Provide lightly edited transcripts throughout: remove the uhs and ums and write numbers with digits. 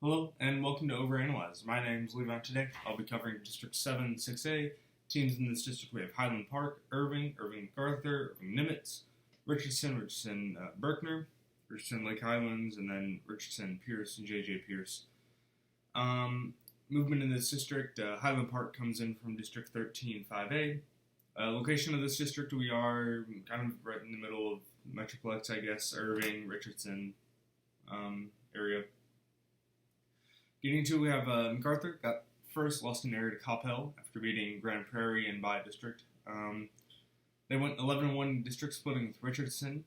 Hello and welcome to Overanalyzed. My name is Levi. Today I'll be covering District 7, 6A. Teams in this district we have Highland Park, Irving MacArthur, Irving Nimitz, Richardson, Berkner, Richardson Lake Highlands, and then Richardson Pierce and J.J. Pierce. Movement in this district, Highland Park comes in from District 13, 5A. Location of this district, we are kind of right in the middle of Metroplex, I guess, Irving, Richardson area. Getting to, we have MacArthur got first, lost an area to Coppell after beating Grand Prairie and by district. They went 11-1 district, splitting with Richardson.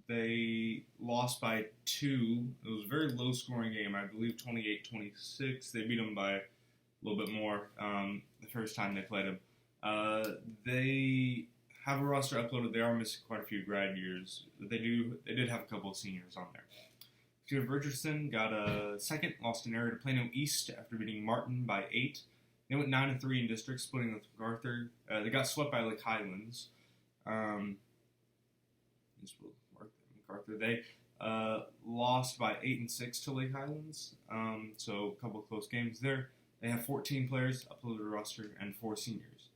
They lost by 2. It was a very low-scoring game, I believe 28-26. They beat them by a little bit more the first time they played them. They have a roster uploaded. They are missing quite a few grad years. They did have a couple of seniors on there. Richardson got a second, lost an area to Plano East after beating Martin by 8. They went 9-3 in district, splitting with MacArthur. They got swept by Lake Highlands. MacArthur. They lost by 8-6 to Lake Highlands. So a couple of close games there. They have 14 players uploaded to the roster and 4 seniors.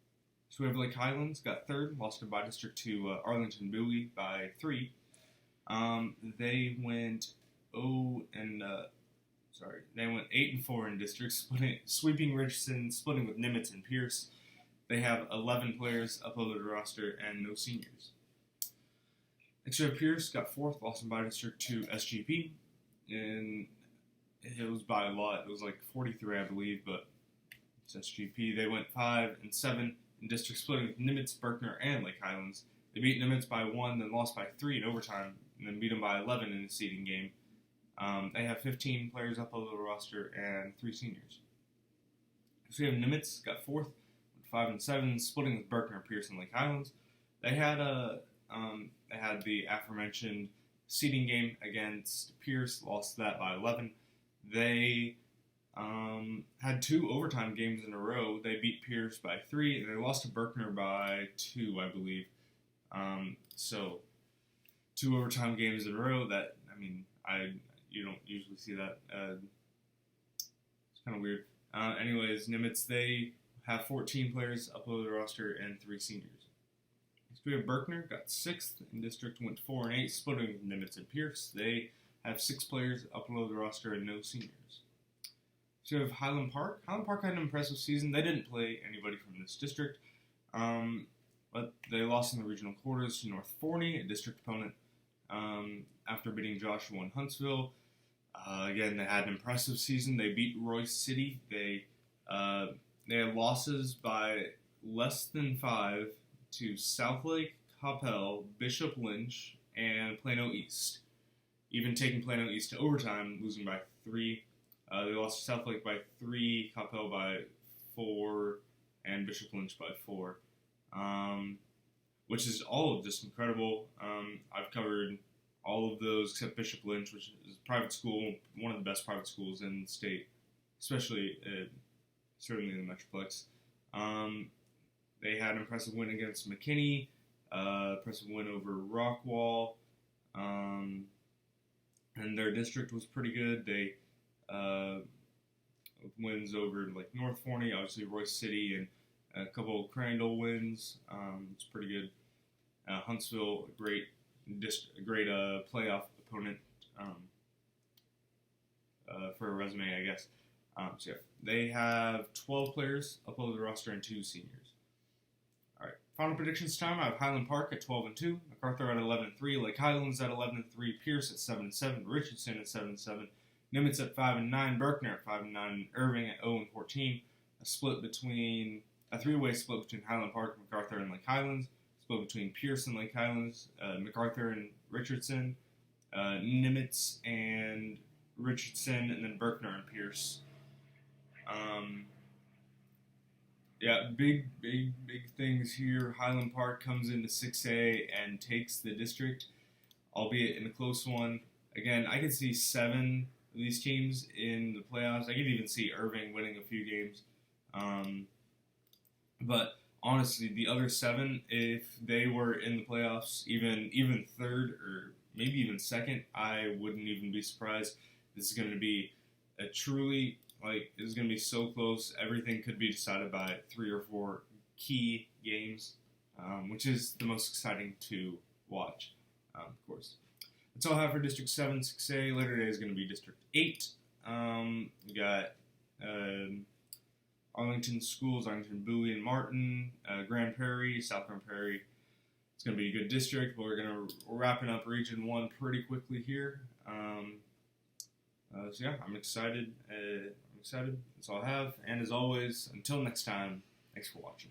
So we have Lake Highlands got third, lost to by district to Arlington Bowie by 3. They went they went 8-4 in district, sweeping Richardson, splitting with Nimitz and Pierce. They have 11 players uploaded to the roster and no seniors. Next we have Pierce, got fourth, lost by district to SGP, and it was by a lot. It was like 43, I believe, but it's SGP. They went 5-7 in district, splitting with Nimitz, Berkner, and Lake Highlands. They beat Nimitz by 1, then lost by 3 in overtime, and then beat them by 11 in the seeding game. They have 15 players uploaded to the roster and 3 seniors. So we have Nimitz, got fourth, 5-7, splitting with Berkner, Pierce, and Lake Highlands. They had the aforementioned seeding game against Pierce, lost that by 11. They had 2 overtime games in a row. They beat Pierce by 3, and they lost to Berkner by 2, I believe. So 2 overtime games in a row. You don't usually see that. It's kind of weird. Anyways, Nimitz, they have 14 players uploaded to the roster and 3 seniors. Next we have Berkner, got 6th in district, went 4-8, splitting with Nimitz and Pierce. They have 6 players uploaded to the roster and no seniors. So we have Highland Park. Highland Park had an impressive season. They didn't play anybody from this district, but they lost in the regional quarters to North Forney, a district opponent, after beating Joshua and Huntsville. Again, they had an impressive season. They beat Royce City. They had losses by less than 5 to Southlake, Coppell, Bishop Lynch, and Plano East. Even taking Plano East to overtime, losing by 3. They lost to Southlake by 3, Coppell by 4, and Bishop Lynch by 4. Which is all just incredible. I've covered all of those except Bishop Lynch, which is a private school, one of the best private schools in the state, especially certainly in the Metroplex. They had an impressive win against McKinney, impressive win over Rockwall, and their district was pretty good. They wins over like North Forney, obviously Royce City, and a couple of Crandall wins. It's pretty good. Huntsville, a great playoff opponent for a resume, I guess. So yeah, they have 12 players uploaded to the roster and 2 seniors. All right, final predictions time. I have Highland Park at 12-2, MacArthur at 11-3, Lake Highlands at 11-3, Pierce at 7-7, Richardson at 7-7, Nimitz at 5-9, Berkner at 5-9, Irving at 0-14. A 3-way split between Highland Park, MacArthur, and Lake Highlands. Split between Pierce and Lake Highlands, MacArthur and Richardson, Nimitz and Richardson, and then Berkner and Pierce. Big things here. Highland Park comes into 6A and takes the district, albeit in a close one. Again, I could see 7 of these teams in the playoffs. I could even see Irving winning a few games. But honestly, the other 7, if they were in the playoffs, even third or maybe even second, I wouldn't even be surprised. This is going to be a truly, it's going to be so close. Everything could be decided by 3 or 4 key games, which is the most exciting to watch, of course. That's all I have for District 7, 6A. Later today is going to be District 8. We got Arlington Schools, Arlington, Bowie, and Martin, Grand Prairie, South Grand Prairie. It's going to be a good district, but we're wrapping up Region 1 pretty quickly here. So yeah, I'm excited. That's all I have. And as always, until next time, thanks for watching.